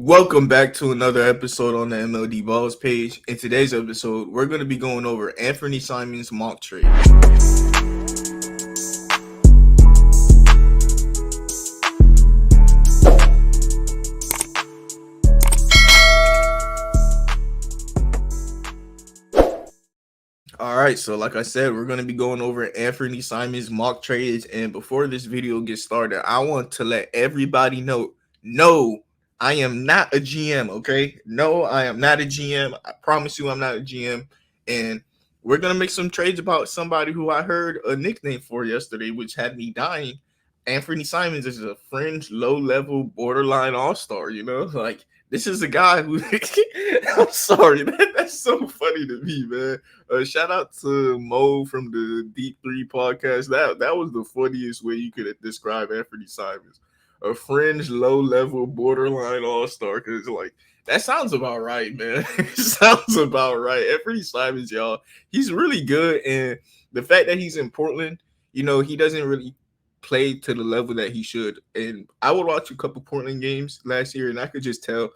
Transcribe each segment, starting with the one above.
Welcome back to another episode on the MLD Balls page. In today's episode, we're going to be going over Anfernee Simons' mock trade. All right, so like I said, we're going to be going over Anfernee Simons' mock trades. And before this video gets started, I want to let everybody know, no, I am not a GM, okay? No, I am not a GM. I promise you I'm not a GM. And we're going to make some trades about somebody who I heard a nickname for yesterday, which had me dying. Anfernee Simons is a fringe, low-level, borderline all-star, Like, this is a guy who I'm sorry, that's so funny to me, man. Shout out to Mo from the Deep Three podcast. That was the funniest way you could describe Anfernee Simons. A fringe, low level, borderline all star. Because like that sounds about right, man. It sounds about right. Anfernee Simons, y'all, he's really good, and the fact that he's in Portland, he doesn't really play to the level that he should. And I would watch a couple Portland games last year, and I could just tell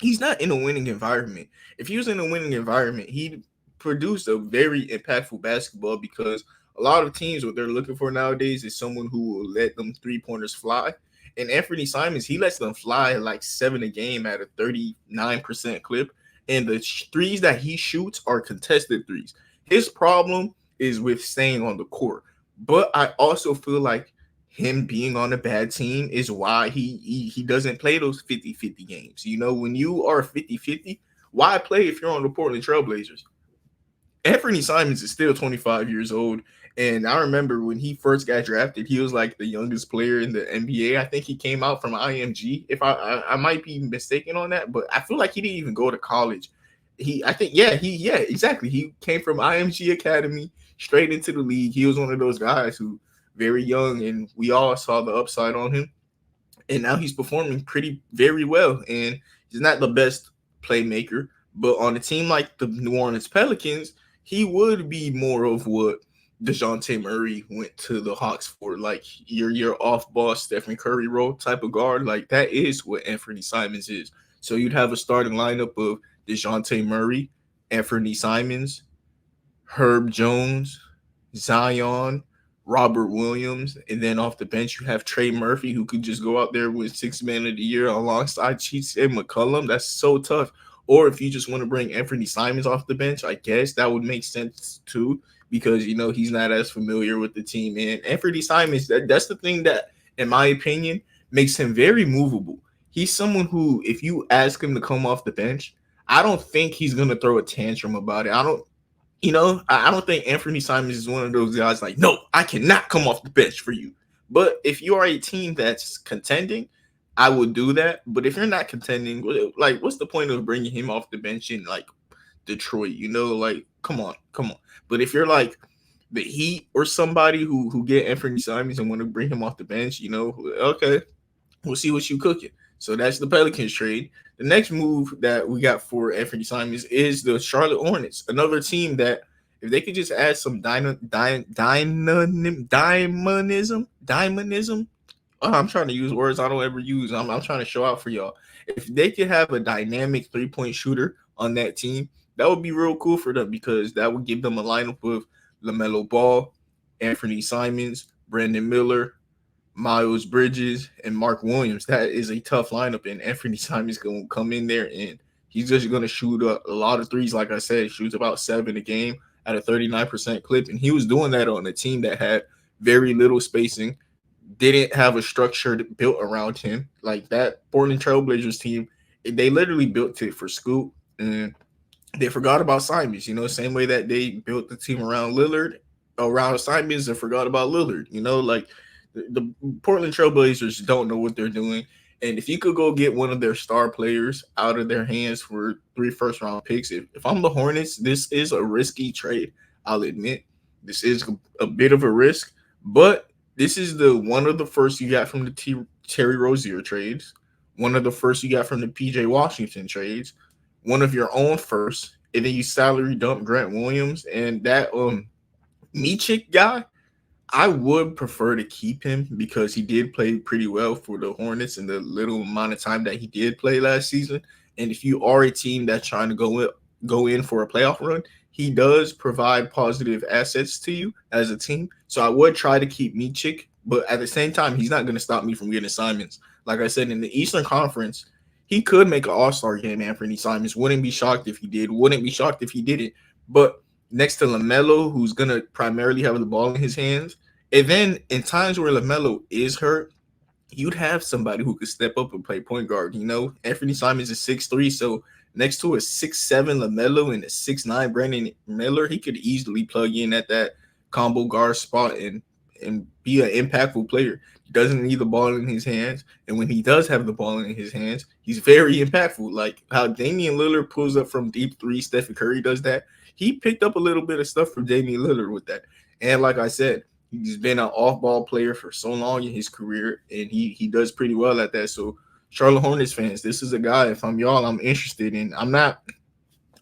he's not in a winning environment. If he was in a winning environment, he'd produce a very impactful basketball because a lot of teams, what they're looking for nowadays is someone who will let them 3-pointers fly. And Anfernee Simons, he lets them fly like 7 a game at a 39% clip. And the threes that he shoots are contested threes. His problem is with staying on the court. But I also feel like him being on a bad team is why he doesn't play those 50-50 games. When you are 50-50, why play if you're on the Portland Trailblazers? Anfernee Simons is still 25 years old. And I remember when he first got drafted, he was like the youngest player in the NBA. I think he came out from IMG. If I might be mistaken on that, but I feel like he didn't even go to college. Exactly. He came from IMG Academy straight into the league. He was one of those guys who very young, and we all saw the upside on him. And now he's performing very well. And he's not the best playmaker, but on a team like the New Orleans Pelicans, he would be more of what DeJounte Murray went to the Hawks for, like your off-ball Stephen Curry role type of guard. Like that is what Anfernee Simons is. So you'd have a starting lineup of DeJounte Murray, Anfernee Simons, Herb Jones, Zion, Robert Williams, and then off the bench you have Trey Murphy, who could just go out there with 6 man of the year alongside Cheat McCollum. That's so tough. Or if you just want to bring Anfernee Simons off the bench, I guess that would make sense too, because he's not as familiar with the team. And Anfernee Simons, that's the thing that, in my opinion, makes him very movable. He's someone who, if you ask him to come off the bench, I don't think he's gonna throw a tantrum about it. I don't think Anfernee Simons is one of those guys like, no, I cannot come off the bench for you. But if you are a team that's contending, I would do that. But if you're not contending, like, what's the point of bringing him off the bench in like Detroit? Like, come on. But if you're like the Heat or somebody who get Anfernee Simons and want to bring him off the bench, okay, we'll see what you cooking. So that's the Pelicans trade. The next move that we got for Anfernee Simons is the Charlotte Hornets, another team that if they could just add some dynamism. Oh, I'm trying to use words I don't ever use. I'm trying to show out for y'all. If they could have a dynamic 3-point shooter on that team, that would be real cool for them because that would give them a lineup of LaMelo Ball, Anfernee Simons, Brandon Miller, Miles Bridges, and Mark Williams. That is a tough lineup, and Anfernee Simons going to come in there and he's just going to shoot a lot of threes. Like I said, shoots about 7 a game at a 39% clip, and he was doing that on a team that had very little spacing, didn't have a structure built around him. Like that Portland Trailblazers team, they literally built it for Scoot, and they forgot about Simons. Same way that they built the team around Simons, and forgot about Lillard. Like the Portland Trailblazers don't know what they're doing. And if you could go get one of their star players out of their hands for 3 first-round picks, if I'm the Hornets, this is a risky trade. I'll admit this is a bit of a risk, but this is one of the first you got from the Terry Rozier trades, one of the first you got from the PJ Washington trades, one of your own first, and then you salary dump Grant Williams and that Meechik guy. I would prefer to keep him because he did play pretty well for the Hornets in the little amount of time that he did play last season. And if you are a team that's trying to go in for a playoff run, he does provide positive assets to you as a team. So I would try to keep Michik, but at the same time, he's not going to stop me from getting Simons. Like I said, in the Eastern Conference, he could make an All-Star game. Anfernee Simons wouldn't be shocked if he did. Wouldn't be shocked if he didn't. But next to LaMelo, who's gonna primarily have the ball in his hands, and then in times where LaMelo is hurt, you'd have somebody who could step up and play point guard. Anfernee Simons is 6'3", so next to a 6'7" LaMelo and a 6'9" Brandon Miller, he could easily plug in at that combo guard spot and be an impactful player. He doesn't need the ball in his hands, and when he does have the ball in his hands, he's very impactful. Like how Damian Lillard pulls up from deep three, Stephen Curry does that. He picked up a little bit of stuff from Damian Lillard with that. And like I said, he's been an off-ball player for so long in his career, and he does pretty well at that. So, Charlotte Hornets fans, this is a guy. If I'm y'all, I'm interested in. I'm not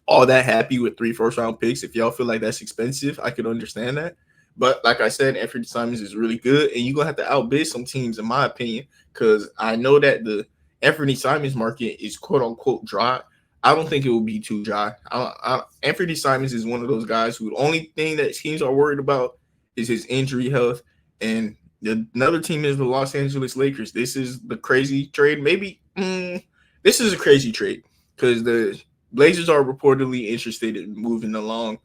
all that happy with 3 first-round picks. If y'all feel like that's expensive, I could understand that. But like I said, Anfernee Simons is really good, and you're gonna have to outbid some teams, in my opinion, because I know that the Anfernee Simons market is quote unquote dry. I don't think it will be too dry. Anfernee Simons is one of those guys who the only thing that teams are worried about is his injury health. And another team is the Los Angeles Lakers. This is the crazy trade. Maybe this is a crazy trade because the Blazers are reportedly interested in moving along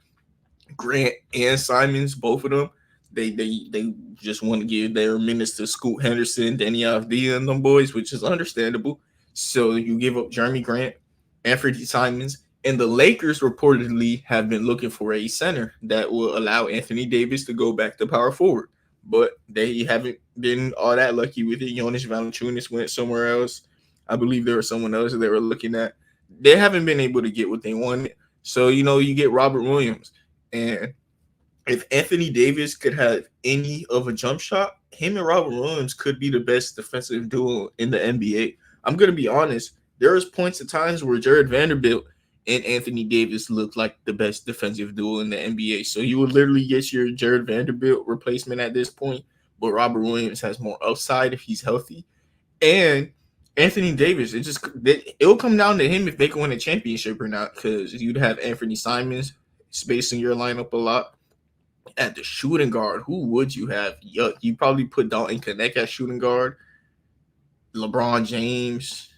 Grant and Simons, both of them. They just want to give their minutes to Scoot Henderson, Danny Avdija, and them boys, which is understandable. So you give up Jeremy Grant, Anfernee Simons, and the Lakers reportedly have been looking for a center that will allow Anthony Davis to go back to power forward. But they haven't been all that lucky with it. Jonas Valanciunas went somewhere else. I believe there was someone else that they were looking at. They haven't been able to get what they wanted. So, you get Robert Williams. And if Anthony Davis could have any of a jump shot, him and Robert Williams could be the best defensive duo in the NBA. I'm gonna be honest. There was points at times where Jared Vanderbilt and Anthony Davis looked like the best defensive duo in the NBA. So you would literally get your Jared Vanderbilt replacement at this point, but Robert Williams has more upside if he's healthy. And Anthony Davis, it'll come down to him if they can win a championship or not, because you'd have Anfernee Simons spacing your lineup a lot. At the shooting guard, who would you have? Yuck, you probably put Dalton Connect at shooting guard. LeBron James.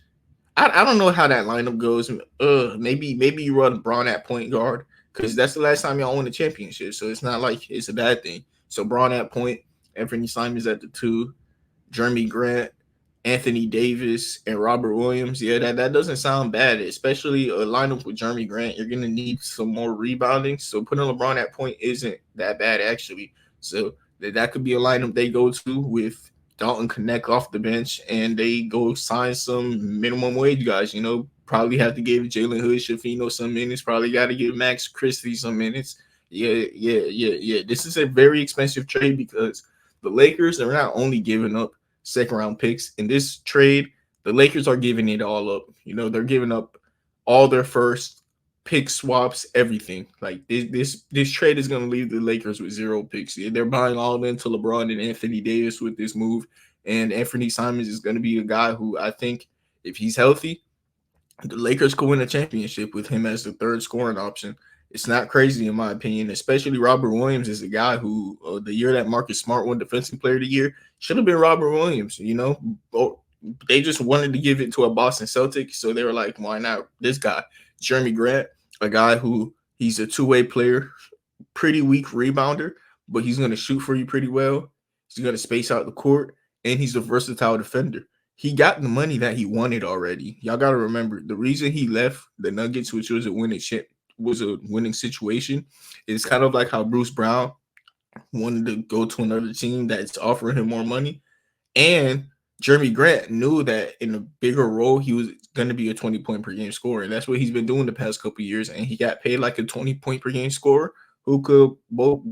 I don't know how that lineup goes. Maybe you run Braun at point guard because that's the last time y'all won the championship. So it's not like it's a bad thing. So Braun at point, Anfernee Simons at the 2, Jeremy Grant, Anthony Davis, and Robert Williams. Yeah, that doesn't sound bad, especially a lineup with Jeremy Grant. You're gonna need some more rebounding. So putting LeBron at point isn't that bad actually. So that could be a lineup they go to with Dalton Connect off the bench, and they go sign some minimum wage guys. Probably have to give Jalen Hood, Shafino some minutes. Probably got to give Max Christie some minutes. Yeah. This is a very expensive trade because the Lakers are not only giving up second round picks in this trade. The Lakers are giving it all up. They're giving up all their first pick swaps, everything. Like this trade is going to leave the Lakers with 0 picks. They're buying all into LeBron and Anthony Davis with this move. And Anfernee Simons is going to be a guy who I think if he's healthy, the Lakers could win a championship with him as the third scoring option. It's not crazy in my opinion, especially Robert Williams is a guy who the year that Marcus Smart won Defensive Player of the Year should have been Robert Williams. They just wanted to give it to a Boston Celtic, so they were like, why not this guy? Jeremy Grant, a guy who he's a two-way player, pretty weak rebounder, but he's going to shoot for you pretty well. He's going to space out the court, and he's a versatile defender. He got the money that he wanted already. Y'all got to remember the reason he left the Nuggets, which was a winning situation, is kind of like how Bruce Brown wanted to go to another team that's offering him more money. And Jeremy Grant knew that in a bigger role, he was going to be a 20-point per game scorer. And that's what he's been doing the past couple of years. And he got paid like a 20-point per game scorer who could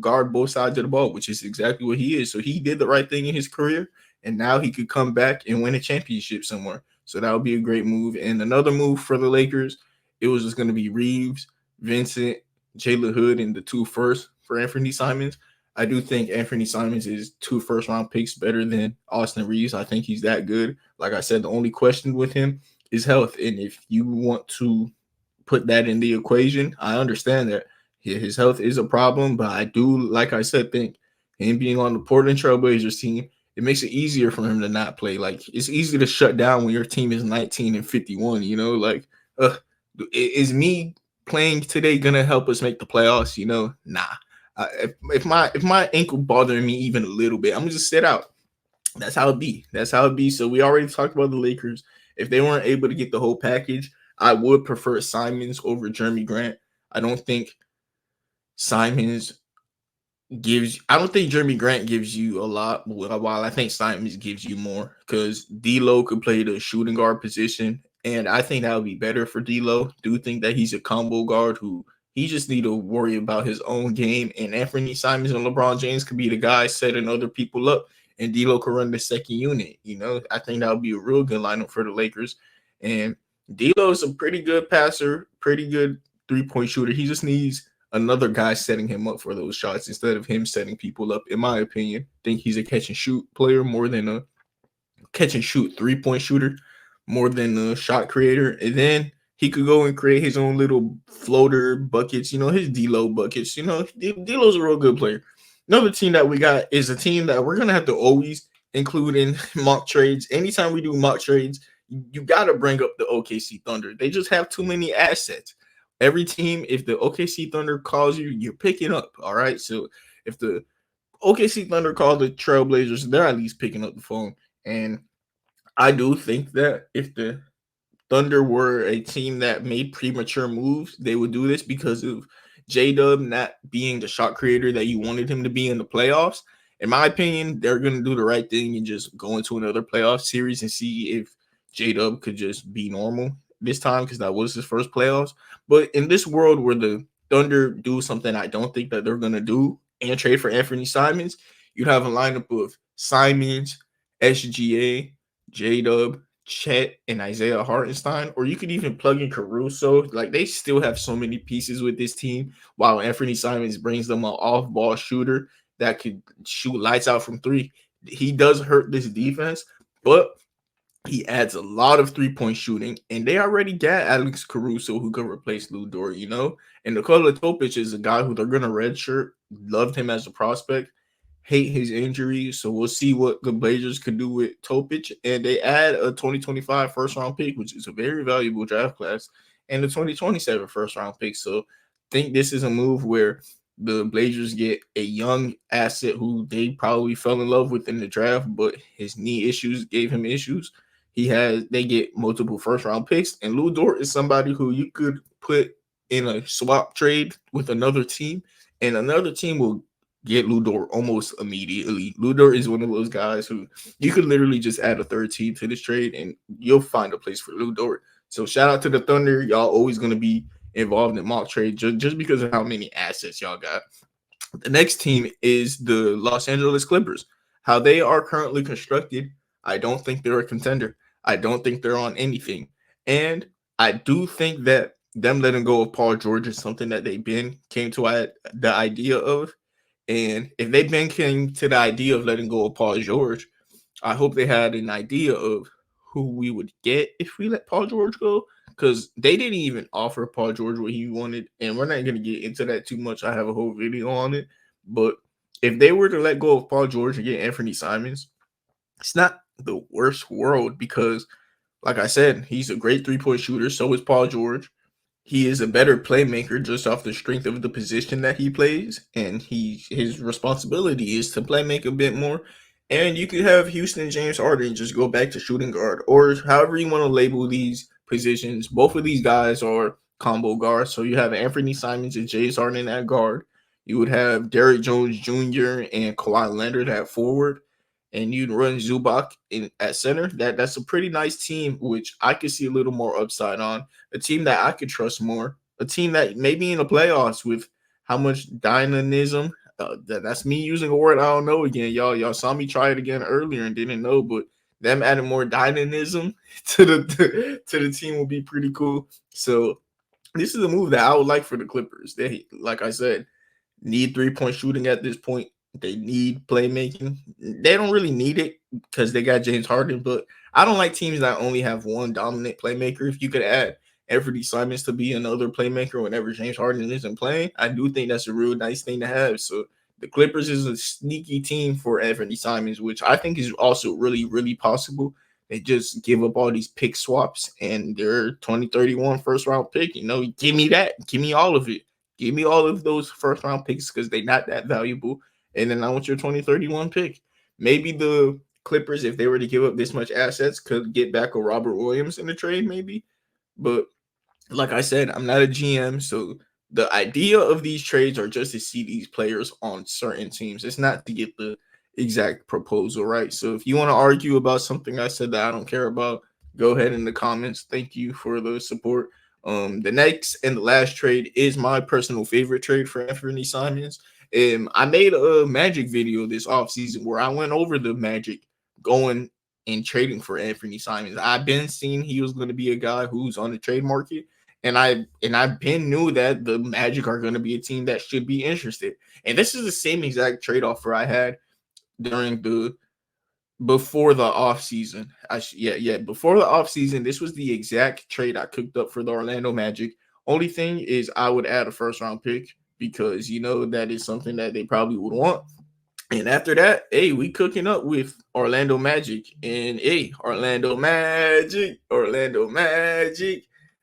guard both sides of the ball, which is exactly what he is. So he did the right thing in his career. And now he could come back and win a championship somewhere. So that would be a great move. And another move for the Lakers, it was just going to be Reeves, Vincent, Jalen Hood, and the 2 first for Anfernee Simons. I do think Anfernee Simons is 2 first round picks better than Austin Reeves. I think he's that good. Like I said, the only question with him is health. And if you want to put that in the equation, I understand that his health is a problem, but I do, like I said, think him being on the Portland Trailblazers team, it makes it easier for him to not play. Like it's easy to shut down when your team is 19-51. Like uh, is me playing today gonna help us make the playoffs? Nah. If my ankle bothering me even a little bit, I'm gonna just sit out. That's how it be. That's how it be. So we already talked about the Lakers. If they weren't able to get the whole package, I would prefer Simons over Jeremy Grant. I don't think Simons I don't think Jeremy Grant gives you a lot, while I think Simons gives you more because D'Lo could play the shooting guard position, and I think that would be better for D'Lo. Do think that he's a combo guard who he just need to worry about his own game, and Anthony Simons and LeBron James could be the guy setting other people up, and D'Lo could run the second unit. I think that would be a real good lineup for the Lakers, and D'Lo is a pretty good passer, pretty good 3-point shooter. He just needs another guy setting him up for those shots instead of him setting people up. In my opinion, I think he's a catch and shoot player more than a catch and shoot 3-point shooter, more than a shot creator. And then he could go and create his own little floater buckets, his D-Lo buckets. D-Lo's a real good player. Another team that we got is a team that we're gonna have to always include in mock trades. Anytime we do mock trades, you got to bring up the OKC Thunder. They just have too many assets. Every team, if the OKC Thunder calls you, you're picking up. All right. So if the OKC Thunder call the Trailblazers, they're at least picking up the phone. And I do think that if the Thunder were a team that made premature moves, they would do this because of J Dub not being the shot creator that you wanted him to be in the playoffs. In my opinion, they're going to do the right thing and just go into another playoff series and see if J Dub could just be normal this time because that was his first playoffs. But in this world where the Thunder do something I don't think that they're going to do and trade for Anfernee Simons, you'd have a lineup of Simons, SGA, J Dub, Chet, and Isaiah Hartenstein, or you could even plug in Caruso. Like they still have so many pieces with this team. While Anfernee Simons brings them an off-ball shooter that could shoot lights out from three. He does hurt this defense, but he adds a lot of 3-point shooting, and they already got Alex Caruso who could replace Lou Dort, And Nikola Topic is a guy who they're gonna redshirt. Loved him as a prospect, hate his injury. So we'll see what the Blazers could do with Topic. And they add a 2025 first round pick, which is a very valuable draft class, and the 2027 first round pick. So I think this is a move where the Blazers get a young asset who they probably fell in love with in the draft, but his knee issues gave him issues. They get multiple first round picks, and Lou Dort is somebody who you could put in a swap trade with another team, and another team will get Lou Dort almost immediately. Lou Dort is one of those guys who you could literally just add a third team to this trade and you'll find a place for Lou Dort. So shout out to the Thunder. Y'all always going to be involved in mock trade just because of how many assets y'all got. The next team is the Los Angeles Clippers. How they are currently constructed, I don't think they're a contender. I don't think they're on anything. And I do think that them letting go of Paul George is something that they've been came to the idea of. And if they've been came to the idea of letting go of Paul George, I hope they had an idea of who we would get if we let Paul George go. Because they didn't even offer Paul George what he wanted. And we're not going to get into that too much. I have a whole video on it. But if they were to let go of Paul George and get Anfernee Simons, it's not the worst world because, like I said, he's a great 3-point shooter. So is Paul George. He is a better playmaker just off the strength of the position that he plays, and his responsibility is to play make a bit more. And you could have Houston James Harden just go back to shooting guard, or however you want to label these positions. Both of these guys are combo guards. So you have Anfernee Simons and James Harden at guard. You would have Derrick Jones Jr. and Kawhi Leonard at forward, and you'd run Zubac at center. That's a pretty nice team, which I could see a little more upside on. A team that I could trust more. A team that maybe in the playoffs with how much dynamism. That's me using a word I don't know again. Y'all saw me try it again earlier and didn't know, but them adding more dynamism to the team will be pretty cool. So this is a move that I would like for the Clippers. They, like I said, need 3-point shooting at this point. They need playmaking. They don't really need it because they got James Harden, but I don't like teams that only have one dominant playmaker. If you could add Anfernee Simons to be another playmaker whenever James Harden isn't playing, I do think that's a real nice thing to have. So the Clippers is a sneaky team for Anfernee Simons, which I think is also really, really possible. They just give up all these pick swaps and their 2031 first round pick. Give me that. Give me all of it. Give me all of those first round picks because they're not that valuable. And then I want your 2031 pick. Maybe the Clippers, if they were to give up this much assets, could get back a Robert Williams in the trade, maybe. But like I said, I'm not a GM, so the idea of these trades are just to see these players on certain teams. It's not to get the exact proposal, right? So if you want to argue about something I said that I don't care about, go ahead in the comments. Thank you for the support. The next and the last trade is my personal favorite trade for Anfernee Simons. I made a Magic video this offseason where I went over the Magic going and trading for Anfernee Simons. I've been seeing he was going to be a guy who's on the trade market, and I've been knew that the Magic are going to be a team that should be interested. And this is the same exact trade offer I had during the before the off season. Before the off season, this was the exact trade I cooked up for the Orlando Magic. Only thing is I would add a first round pick because that is something that they probably would want. And after that, hey, we cooking up with Orlando Magic. And hey, Orlando Magic.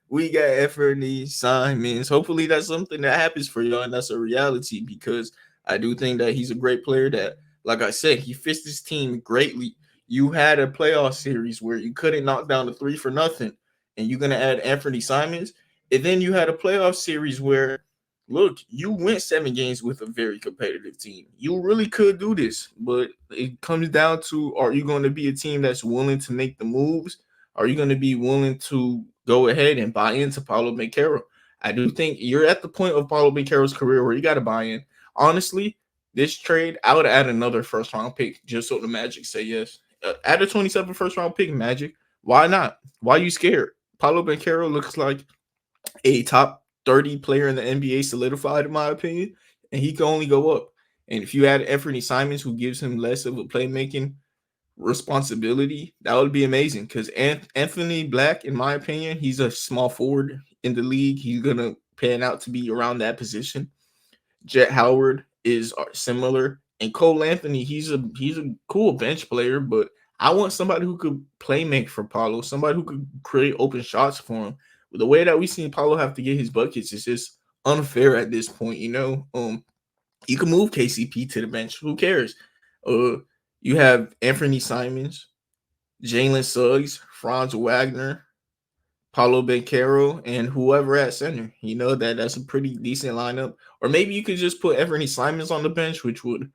We got Anfernee Simons. Hopefully that's something that happens for y'all and that's a reality because I do think that he's a great player that, like I said, he fits this team greatly. You had a playoff series where you couldn't knock down the three for nothing, and you're gonna add Anfernee Simons. And then you had a playoff series where look, you went 7 games with a very competitive team. You really could do this, but it comes down to are you going to be a team that's willing to make the moves? Are you going to be willing to go ahead and buy into Paulo Banchero? I do think you're at the point of Paulo Banchero's career where you got to buy in. Honestly, this trade, I would add another first round pick just so the Magic say yes. Add a 27 first round pick, Magic. Why not? Why are you scared? Paulo Banchero looks like a top 30 player in the NBA solidified, in my opinion, and he can only go up. And if you add Anfernee Simons, who gives him less of a playmaking responsibility, that would be amazing. Because Anthony Black, in my opinion, he's a small forward in the league. He's gonna pan out to be around that position. Jet Howard is similar, and Cole Anthony, he's a cool bench player, but I want somebody who could play make for Paulo, somebody who could create open shots for him. The way that we seen Paulo have to get his buckets is just unfair at this point. You can move KCP to the bench. Who cares? Uh, you have Anthony Simons, Jalen Suggs, Franz Wagner, Paulo Banchero, and whoever at center. That's a pretty decent lineup. Or maybe you could just put Anfernee Simons on the bench, which would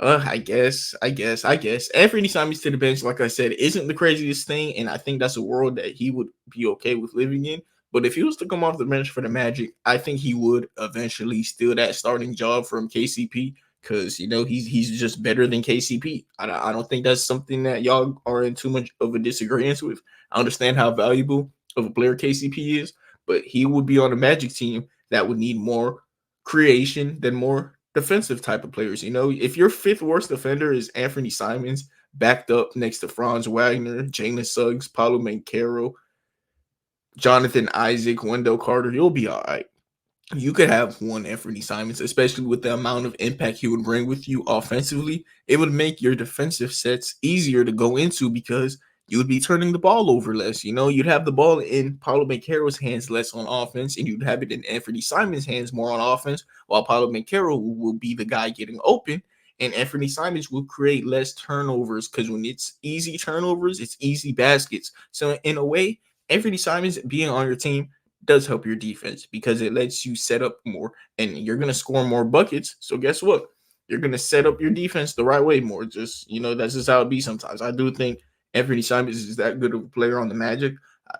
I guess. Anfernee Simons to the bench, like I said, isn't the craziest thing, and I think that's a world that he would be okay with living in. But if he was to come off the bench for the Magic, I think he would eventually steal that starting job from KCP because he's just better than KCP. I don't think that's something that y'all are in too much of a disagreement with. I understand how valuable of a player KCP is, but he would be on a Magic team that would need more creation than more defensive type of players. If your fifth worst defender is Anfernee Simons, backed up next to Franz Wagner, Jalen Suggs, Paulo Banchero, Jonathan Isaac, Wendell Carter, you'll be all right. You could have one Anfernee Simons, especially with the amount of impact he would bring with you offensively. It would make your defensive sets easier to go into because you would be turning the ball over less. You'd have the ball in Paulo Banchero's hands less on offense, and you'd have it in Anfernee Simons' hands more on offense, while Paulo Banchero will be the guy getting open, and Anfernee Simons will create less turnovers because when it's easy turnovers, it's easy baskets. So in a way, Anfernee Simons being on your team does help your defense because it lets you set up more and you're going to score more buckets. So guess what? You're going to set up your defense the right way more. That's just how it be sometimes. I do think Anfernee Simons is that good of a player on the Magic.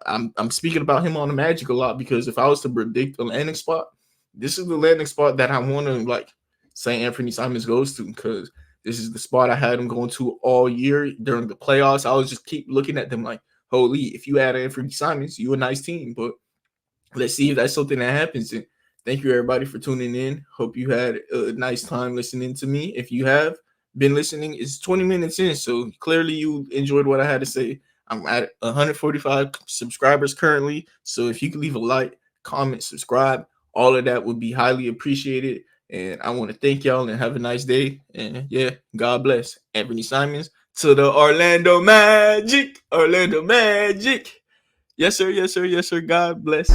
I'm speaking about him on the Magic a lot because if I was to predict a landing spot, this is the landing spot that I want to say Anfernee Simons goes to because this is the spot I had him going to all year during the playoffs. I was just keep looking at them like, holy, if you add Anfernee Simons, you a nice team. But let's see if that's something that happens. And Thank you everybody for tuning in. Hope you had a nice time listening to me. If you have been listening, it's 20 minutes in, so clearly you enjoyed what I had to say. I'm at 145 subscribers currently, so if you could leave a like, comment, subscribe, all of that would be highly appreciated. And I want to thank y'all and have a nice day. And yeah, God bless. Anfernee Simons to the Orlando Magic. Orlando Magic. Yes, sir. Yes, sir. Yes, sir. God bless.